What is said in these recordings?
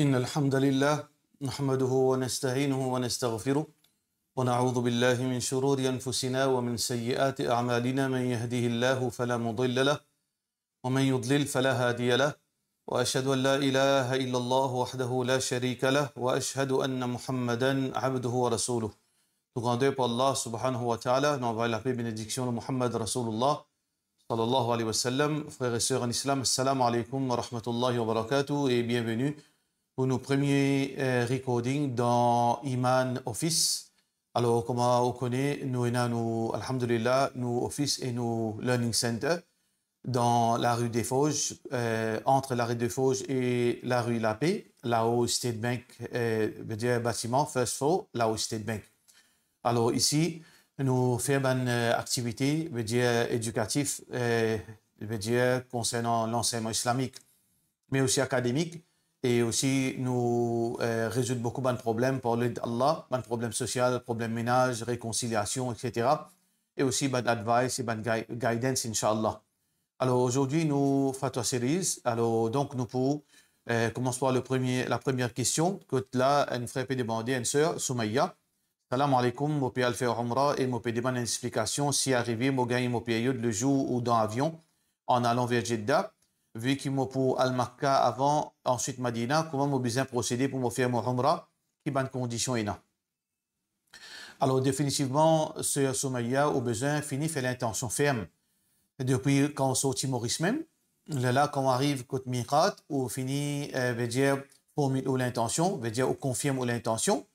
إن الحمد لله نحمده ونستعينه ونستغفره ونعوذ بالله من شرور أنفسنا ومن سيئات أعمالنا من يهده الله فلا مضل له ومن يضلل فلا هادي له وأشهد أن لا إله إلا الله وحده لا شريك له وأشهد أن محمدا عبده ورسوله. Tout grandeur pour Allah subhanahu wa ta'ala, nous envoyons la paix et bénédiction de Muhammad Rasulullah sallallahu alayhi wa sallam. Frères et sœurs en islam, assalamu alaikum wa rahmatullahi wa barakatuh et bienvenue pour nos premiers recordings dans Iman Office. Alors, comme on connaît, nous avons, alhamdulillah, nos office et nos learning center dans la rue des Fauges, entre la rue des Fauges et la rue La Paix, là où State Bank veut dire bâtiment, first floor, là où State Bank. Alors ici, nous faisons une activité, veut dire éducative, veut dire concernant l'enseignement islamique, mais aussi académique. Et aussi, nous résoudre beaucoup de problèmes pour l'aide d'Allah, de problèmes sociaux, problèmes ménage, réconciliation, etc. Et aussi, de advice et de guidance, Inch'Allah. Alors, aujourd'hui, nous faisons une série. Alors, donc, nous pouvons commencer par la première question. Que là, une frère peut demander à une sœur, Soumaïa. Salam alaikum, je peux faire Umrah et je peux demander une explication si arrivé, je gagne mon période le jour ou dans l'avion en allant vers Jeddah. Vu qu'il m'a pour Al-Makka avant, ensuite Madina, comment je besoin procéder pour me faire mon Umrah, qui bonne condition est là. Alors définitivement, ce Soumaïa au besoin fini fait l'intention ferme. Depuis quand on sortit Maurice même, là quand on arrive côté Miqat, on finit veut dire formule ou l'intention, veut dire on confirme ou l'intention,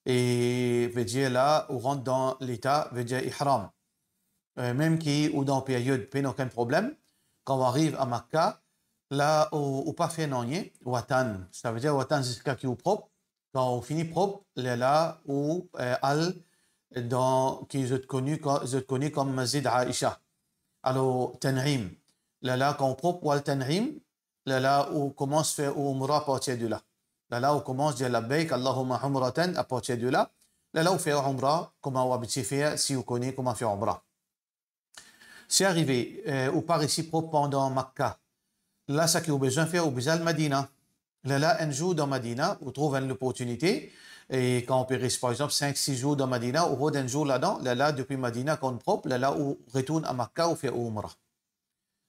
et veut dire là on rentre dans l'état, veut dire ihram. Même qui ou dans période, pas aucun problème. Quand on arrive à Makkah, là, on pas fait rien, watan. Ça veut dire watan, c'est ce qui est propre. Quand on finit propre, là, où al, qui est connu comme Masjid Aïcha. Alors, Tan'im. Là, quand on propre, wal Tan'im, là, on commence à faire Umrah à partir de là. Là, on commence à dire Labbaik, Allahumma Umratan à partir de là. Là, on fait Umrah, comment on va faire si on connaît comment faire Umrah. C'est arrivé, ou par ici propre pendant Makkah. Là, ce qu'il a besoin de faire, au besoin de Madina. Là, un jour dans Madina, on trouve une opportunité. Et quand on peut rester, par exemple, 5-6 jours dans Madina, on rôde un jour là-dedans. Là, depuis Madina, quand on propre, là, on retourne à Makkah, on fait Umrah.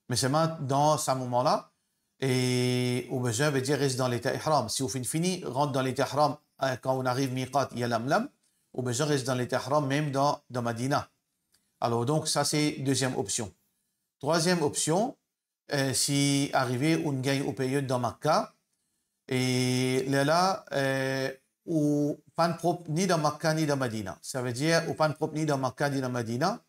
Mais seulement dans ce moment-là, et au besoin veut dire reste dans l'état ihram. Si on finit, rentre dans l'état ihram, quand on arrive Miqat, il y a l'amlam, au besoin reste dans l'état ihram, même dans Madina. Alors, donc, ça, c'est deuxième option. Troisième option, si arrivé, on gagne au période dans Makkah, et là, ou pas propre ni dans Makkah ni dans Madina. Ça veut dire, ou pas propre ni dans Makkah ni dans Madina,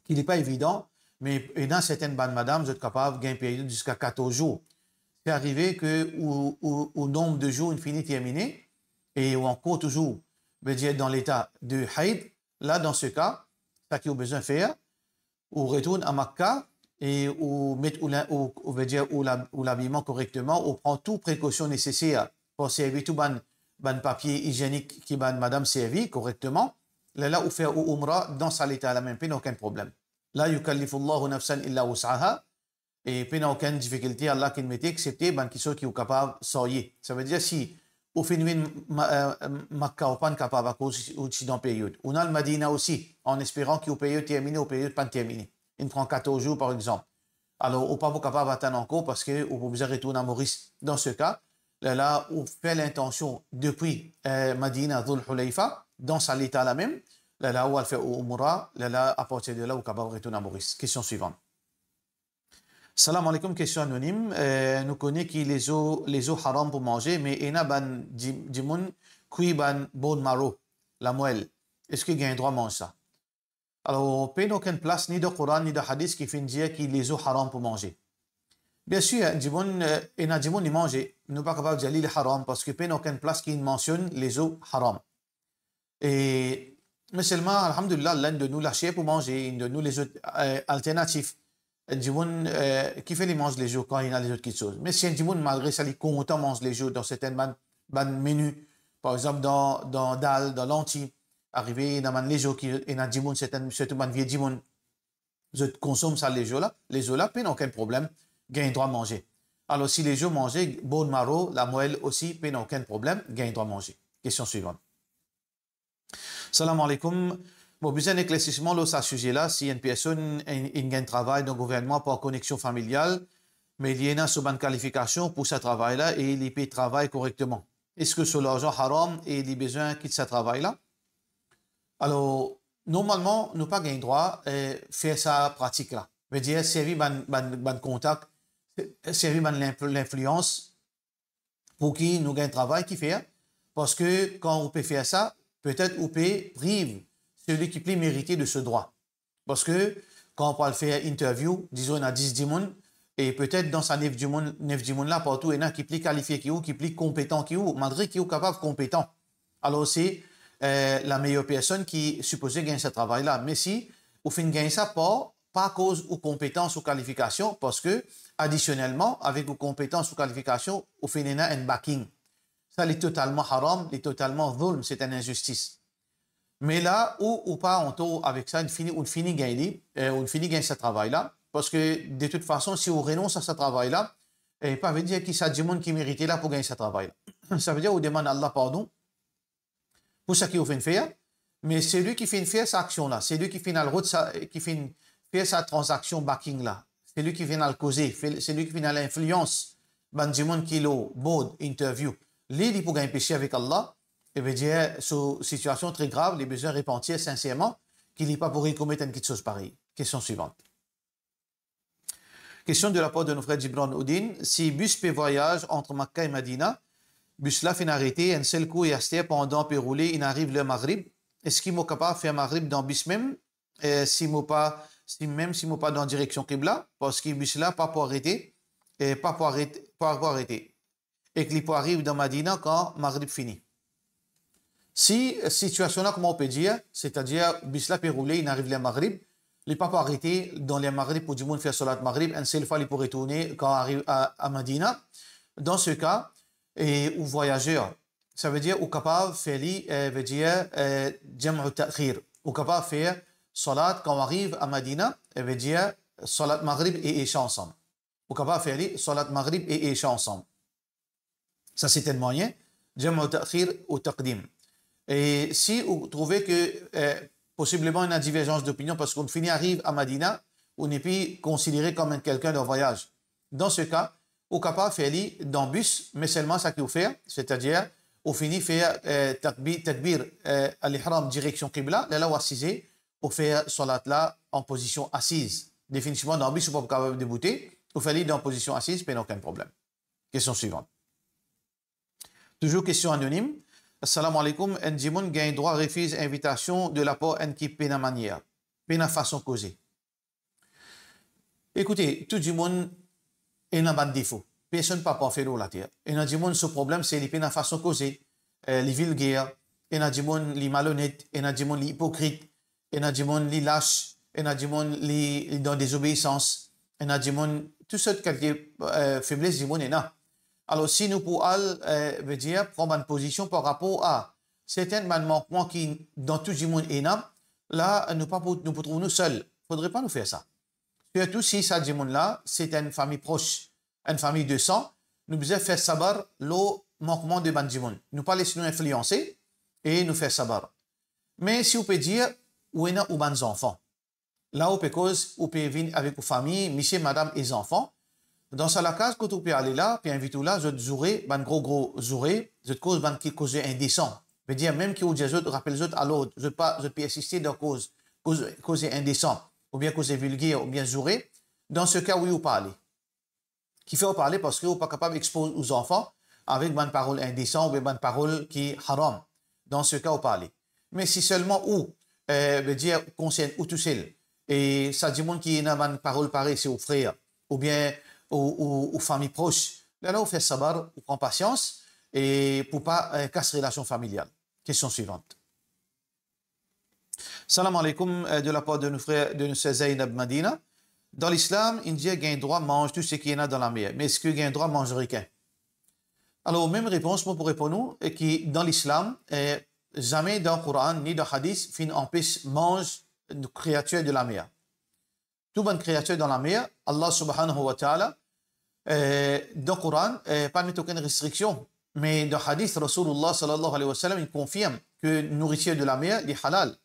qui n'est pas évident, mais dans certaines bandes, madame, vous êtes capable de gagner une période jusqu'à 14 jours. C'est arrivé que, au nombre de jours, il finit terminé, et ou encore toujours, veut dire dans l'état de Haïd, là, dans ce cas, ça qu'il a besoin de faire, on retourne à Makkah et on met l'habillement correctement, on prend toutes précautions nécessaires pour servir tout ban papier hygiénique qui ban madame servi correctement. Là, on fait Umrah dans sa l'état la même, pas aucun problème. Là, yukallifullahu nafsan illa wus'aha et pas aucune difficulté, Allah qui mette excepté ban qui sont qui est capable de sortir. Ça veut dire si au fin de Makkah, on n'est pas capable à cause aussi dans la période. On a le Madina aussi, en espérant qu'il y ait une période terminée, ou une période pas terminée. Il prend 14 jours, par exemple. Alors, on n'est pas capable d'attendre encore parce qu'on peut besoin de retourner à Maurice. Dans ce cas, là, on fait l'intention depuis Madina, Dhul Hulayfa, dans sa l'état la même. Là, on va faire Umrah. Là, à partir de là, on est capable de retourner à Maurice. Question suivante. Salam alaikum, question anonyme. Nous connaissons que les os haram pour manger, mais il y a des gens qui ont bon marrow, la moelle. Est-ce qu'il y a un droit à manger ça? Alors, il n'y a aucune place ni de Coran ni de Hadith qui fait dire que les os haram pour manger. Bien sûr, il y a des gens qui mangent. Nous ne sommes pas capables de dire les haram parce qu'il n'y a aucune place qui mentionne les os haram. Et, mais seulement, alhamdulillah, l'un de nous lâcher pour manger, une de nous les autres alternatives. Du monde qui fait les mange les jours quand il y a les autres choses. Mais si un du monde malgré ça, il content mange les jours dans certaines menus, par exemple dans dal, dans lentilles, arrivé dans les jours qui y a du monde certaines surtout ban vieux du monde, je consomme ça les jours là, pas aucun problème, gagne droit à manger. Alors, si les gens mangeaient bon marrow, la moelle aussi, pas aucun problème, gagne droit manger. Question suivante. Salam alaikum. Bon, besoin d'éclaircissement là, ce sujet-là. Si une personne a travail dans le gouvernement pour connexion familiale, mais il y a une bonne qualification pour ce travail-là et il peut travailler correctement. Est-ce que c'est l'argent haram et il a besoin de quitter ce travail-là? Alors, normalement, nous pas droit à faire sa pratique-là. Veut dire, servir ban contact, servir l'influence pour qui nous gagne travail qui fait. Parce que quand on peut faire ça, peut-être on peut priver celui qui peut mériter de ce droit. Parce que quand on peut faire interview, disons, on a 10 personnes, et peut-être dans sa 9 personnes là, partout, il y en a qui plus qualifié qui plus compétent malgré qui est capable compétent. Alors c'est la meilleure personne qui est supposée gagner ce travail-là. Mais si on fait gagner ça pas à cause de compétences ou qualifications, parce que additionnellement, avec vos compétences ou qualifications, on fait un backing. Ça, c'est totalement haram, c'est totalement zulm, c'est une injustice. Mais là, ou pas, on avec ça, on finit gagner ce travail-là, parce que de toute façon, si on renonce à ce travail-là, et pas veut dire qu'il y a des gens qui méritent là pour gagner ce travail-là. Ça veut dire qu'on demande à Allah pardon pour ce qu'il fait faire, mais c'est lui qui fait faire cette action-là, c'est lui qui fait faire sa transaction backing-là, c'est lui qui fait le causer, c'est lui qui fait l'influence, ben du monde qui l'ont bon interview. Lui, pour gagner péché avec Allah, et veut dire, sur situation très grave, les besoins repentir sincèrement, qu'il n'est pas pour y commettre une chose pareille. Question suivante. Question de la part de nos frères Gibran Oudin. Si bus peut voyage entre Makkah et Medina, bus là fait arrêter, un seul coup et resté pendant peut rouler, il arrive le Maghrib. Est-ce qu'il est capable de faire Maghrib dans bus même, si pas dans direction Qibla, parce que bus là pas pour arrêter, pas pour arrêter. Et qu'il peut arriver dans Medina quand Maghrib finit. Si situation là, comment on peut dire, c'est-à-dire bus là peut rouler, il arrive le Maghrib, il ne peut pas arrêter dans les Maghrib pour du monde faire Salat Maghrib, une seule fois il peut retourner quand il arrive à Medina. Dans ce cas, ou voyageur, ça veut dire ou capable de faire, veut dire Jam'u Ta'khir, ou capable de faire Salat quand on arrive à Medina, veut dire Salat Maghrib et Isha ensemble. Ou capable de faire Salat Maghrib et Isha ensemble. Ça c'est un moyen, Jam'u Ta'khir ou Taqdim. Et si vous trouvez que possiblement il y a une divergence d'opinion parce qu'on arrive à Medina, on n'est plus considéré comme quelqu'un d'un voyage. Dans ce cas, on est capable de faire dans le bus, mais seulement ça qu'il faut faire, c'est-à-dire, on finit faire takbir al-ihram direction Qibla, là on va assiser, on fait salat là en position assise. Définitivement, dans le bus, on n'est pas capable de débouter, on fait dans position assise, mais aucun problème. Question suivante. Toujours question anonyme. Assalamu alaikum, un djimoun gagne droit refuse invitation de la part en qui pena manière, pena façon causer. Écoutez, tout djimoun est un bon défaut. Personne ne peut pas faire la terre. Et un djimoun, ce problème, c'est les pena façon causer, les vulgaires, et un djimoun, les malhonnêtes, et un djimoun, les hypocrites, et un djimoun, les lâches, et un djimoun, les dans désobéissance, et un djimoun, tout ce quelques faiblesses djimoun est là. Alors, si nous pouvons veut dire, prendre une position par rapport à certains manquements qui, dans tout le monde, est là, nous pouvons trouver nous seuls. Il ne faudrait pas nous faire ça. Surtout si ça, là, c'est une famille proche, une famille de sang, nous devons faire savoir le manquement de Bandimoun. Nous ne pas laisser nous influencer et nous faire savoir. Mais si on peut dire, où est nos enfants? Là, on peut venir avec vos familles, monsieur, madame et enfants. Dans ce cas, quand on peut aller là, puis inviter là, je te jouerai, ben gros jouerai, je te cause, ben qui cause indécent. Je veux dire, même qui ou je te rappelle, je alors, je peux assister dans cause indécent, ou bien cause vulgaire, ou bien jouerai. Dans ce cas, oui, ou pas aller. Qui fait parler parce que vous pas capable d'exposer aux enfants avec une parole indécente ou une parole qui est haram. Dans ce cas, ou pas aller. Mais si seulement ou, veut dire, concerne ou tout seul, et ça dit monde qui n'a une parole pareille, c'est aux frères, ou bien aux familles proches. Là, on fait savoir, on prend patience et pour pas casser relation familiale. Question suivante. Salam alaikum de la part de nos frères de Zainab Madina. Dans l'islam, il dit qu'il y a un droit à manger tout ce qu'il y en a dans la mer. Mais est-ce qu'il y a un droit à manger ricain? Alors, même réponse, moi pour répondre, est que dans l'islam, jamais dans le Coran ni dans le Hadith, fin empêche manger une créature de la mer. Toute bonne créature dans la mer, Allah subhanahu wa ta'ala dans le Coran, pas mettre aucune restriction. Mais dans le hadith, Rasulullah sallallahu alayhi wa sallam, il confirme que nourriture de la mer est halal.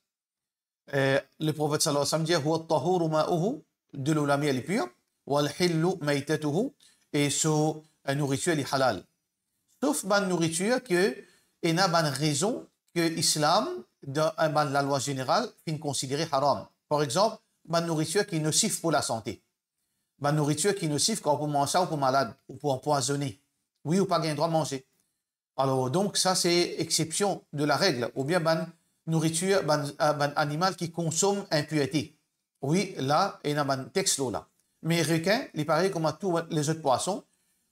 Le prophète sallallahu alayhi wa sallam dit huwa at-tahuru ma'uhu, de l'eau la mer est pure, wal hillu maitatuhu, et sa nourriture est halal. Sauf ban nourriture que il y a une raison que l'islam, dans la loi générale, fin considéré haram. Par exemple, une nourriture qui est nocive pour la santé. Une nourriture qui est nocive quand on peut manger ou pour malade, ou pour empoisonner. Oui ou pas gain droit de manger. Alors, donc, ça, c'est exception de la règle. Ou bien, une nourriture, un animal qui consomme impureté. Oui, là, il y a un texte là. Mais requin, il paraît comme à tous les autres poissons,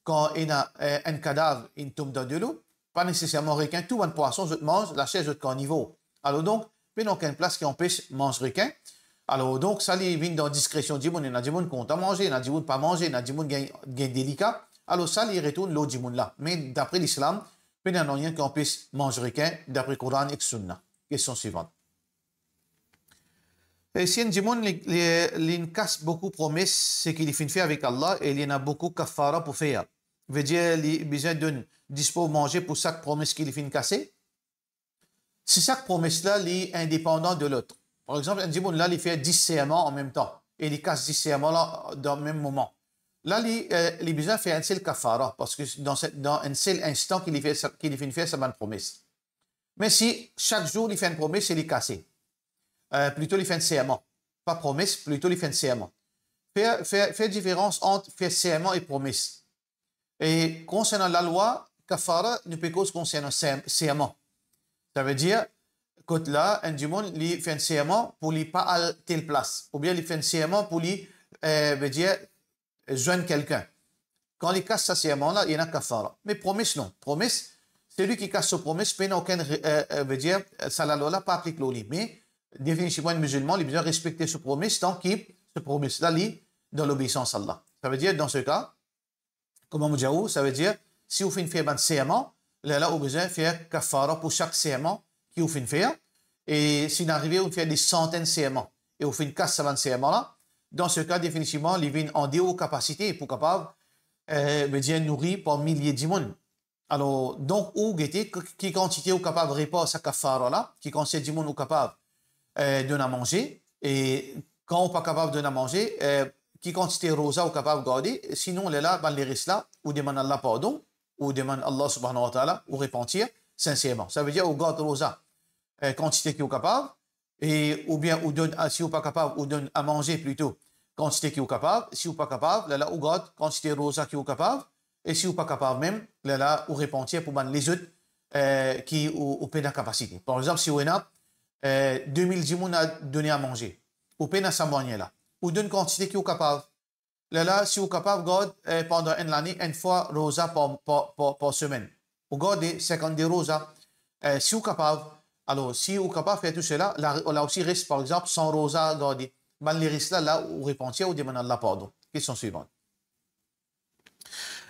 quand il y a un cadavre, il tombe dans de l'eau, pas nécessairement requin, tout un poisson, je mange, la chair, je carnivore. Alors, donc, il n'y a aucune place qui empêche de manger requin. Alors, donc, ça, il vient dans discrétion. Il y a des gens qui ont à manger, il y a des gens qui pas manger, il y a des gens qui sont délicats. Alors, ça, il retourne l'autre monde là. Mais d'après l'islam, il n'y a rien qui empêche de manger requin, d'après le Coran et le Sunna. Question suivante. Et si un démon il casse beaucoup de promesses, c'est qu'il fait avec Allah et il y en a beaucoup de kafara pour faire. Veut dire qu'il a besoin de dispo manger pour chaque promesse qu'il fait casser. Si chaque promesse-là est indépendante de l'autre. Par exemple, un démon là, il fait 10 serments en même temps et il casse 10 serments là dans le même moment. Là, il a besoin de faire un seul kafara parce que dans un seul instant qu'il fait faire sa bonne promesse. Mais si chaque jour il fait une promesse, il est cassé. Plutôt il fait un serment. Pas promesse, plutôt il fait un serment. Faire différence entre faire serment et promesse. Et concernant la loi, kafara ne peut cause concernant serment. Ça veut dire que là, un démon il fait un serment pour ne pas à telle place. Ou bien il fait un serment pour lui veut dire joindre quelqu'un. Quand il casse ce serment-là, il y en a kafara. Mais promesse, non. Promesse, c'est lui qui casse sa promesse, mais aucun veut dire ça la loi pas applique l'oli. Mais définitivement, un musulman, il a besoin de respecter cette promesse tant qu'il se promesse-là dans l'obéissance à Allah. Ça veut dire, dans ce cas, comme on dit, ça veut dire, si vous faites faire un serment, là, vous avez besoin de faire kafara pour chaque serment qui vous fait faire. Et si vous arrivez à faire des centaines de serments et vous faites une casse à serments-là, dans ce cas, définitivement, il vient en déo capacité pour capable veut dire nourrir par milliers de monde. Alors, donc, où guetter, qui quantité est capable de répondre à sa kafara-là, qui quantité de monde est capable de la manger, et quand on n'est pas capable de la manger, qui quantité rosa est capable de garder, sinon, là, les risques là, ou demande Allah pardon, ou demande Allah subhanahu wa ta'ala, ou repentir sincèrement. Ça veut dire, ou garde rosa, quantité qui est capable, et, ou bien, ou donne, si on n'est pas capable, ou donne à manger plutôt, quantité qui est capable, si on n'est pas capable, là, ou garde quantité rosa qui est capable, et si on n'est pas capable même, là, ou repentir pour les autres qui ont pas de capacité. Par exemple, si on a 2000 djimoun à donner à manger, ou peine à s'abonner là, ou d'une quantité qui est capable. Là, si vous êtes capable, garde pendant une année, une fois rosa par semaine. Ou garde 52 rosa. Si vous êtes capable, alors si vous êtes capable de faire tout cela, là aussi reste par exemple 100 rosa garder. Ben, les risques là, vous répondez ou demandez Allah pardon. Question suivante.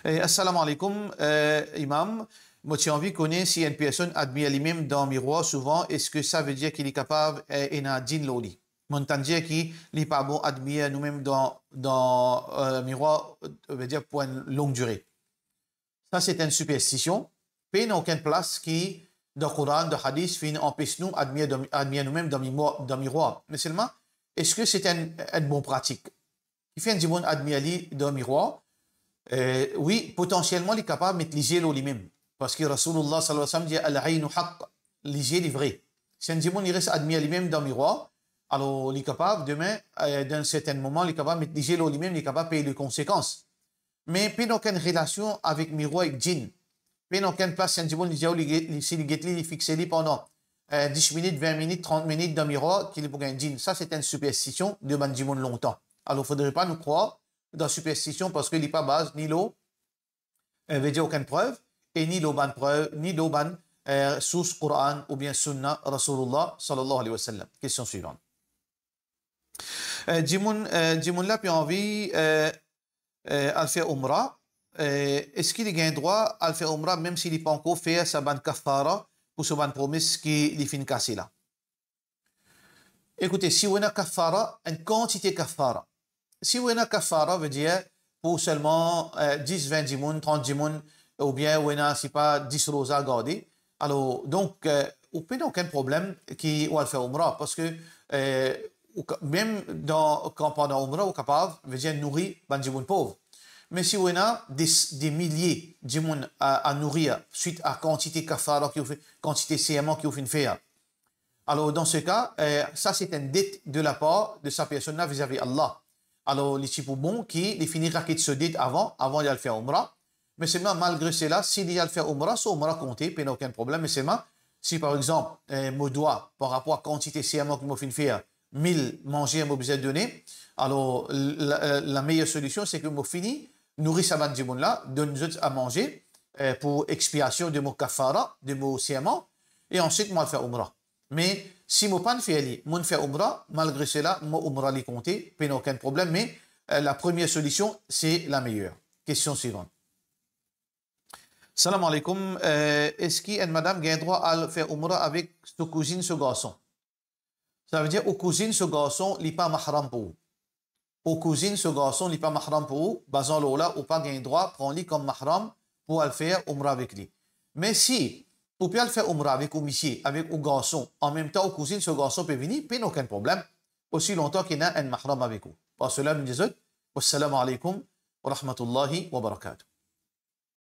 Assalamu alaikum, imam. Moi, j'ai envie de connaître si une personne admire lui-même dans le miroir souvent, est-ce que ça veut dire qu'il est capable et a din loli? Montant dire qu'il n'est pas bon admirer nous-mêmes dans le miroir, veut dire pour une longue durée. Ça, c'est une superstition. Puis, il n'y a aucune place qui, dans le Coran, dans le Hadith, empêche nous admirer nous-mêmes dans le miroir. Mais seulement, est-ce que c'est une bonne pratique? Il fait un bon admirer dans le miroir. Oui, potentiellement, il est capable de mettre les yeux lui-même. Parce que Rasulullah sallallahu alayhi wa sallam dit Al-Aynu haqq, les yeux est vrai. Si un démon il reste admiré lui-même dans le miroir, alors il est capable, demain, dans un certain moment, il est capable de mettre les yeux lui-même, il est capable de payer les conséquences. Mais il n'y a aucune relation avec le miroir avec djinn. Il n'y a aucune place, si un démon il fixe pendant 10 minutes, 20 minutes, 30 minutes dans le miroir, qu'il est pour un djinn. Ça, c'est une superstition de un démon longtemps. Alors il ne faudrait pas nous croire dans la superstition parce qu'il n'est pas base, ni l'eau, veut dire aucune preuve. Et ni l'oban preuve, ni l'oban source Coran ou bien Sunna Rasulullah sallallahu alayhi wa sallam. Question suivante. Dimoun là puis envie à faire Umrah. Est-ce qu'il a un droit à faire Umrah même s'il n'est pas encore fait sa ban kafara pour sa ban promesse qui est fin cassé là? Écoutez, si on a kafara, une quantité kafara. Si on a kafara veut dire pour seulement 10, 20 dimoun, 30 dimoun, ou bien, c'est pas 10 rosas gardés. Alors, donc, on n'a aucun problème qui va faire Umrah, parce que même quand pendant Umrah, on est capable de nourrir les dimoun pauvres. Mais si on a des milliers de gens à nourrir suite à quantité kafara, quantité CMA qui ont fait, alors dans ce cas, ça c'est une dette de la part de sa personne vis-à-vis Allah. Alors les types bon qui définira qu'il se dette avant de le faire Umrah. Mais seulement malgré cela, s'il y a le faire Umrah, ça Umrah compté, il n'y a aucun problème. Mais seulement si par exemple, mon doigt par rapport à quantité CMA que je fais 1000 manger, je besoin de donner, alors la meilleure solution c'est que je finis nourrir sa bande là, donne à manger pour expiation de mon kafara, de mon CMA, et ensuite moi le faire Umrah. Mais si je ne pas fait Umrah, malgré cela, moi Umrah les compter, il n'y a aucun problème, mais la première solution c'est la meilleure. Question suivante. Salam alaikum. Est-ce qu'une madame a le droit à faire Umrah avec sa cousine, ce garçon? Ça veut dire, aux cousines, ce garçon, il n'est pas mahram pour vous. Aux cousines, ce garçon n'est pas mahram pour vous, basant là, ou pas gain droit, prends-le comme mahram pour le faire Umrah avec lui. Mais si vous pouvez le faire Umrah avec un monsieur, avec un garçon, en même temps, aux cousines, ce garçon peut venir, il n'y a aucun problème, aussi longtemps qu'il y a un mahram avec vous. Par cela, nous disons, wassalamu alaikum wa rahmatullahi wa barakatuh.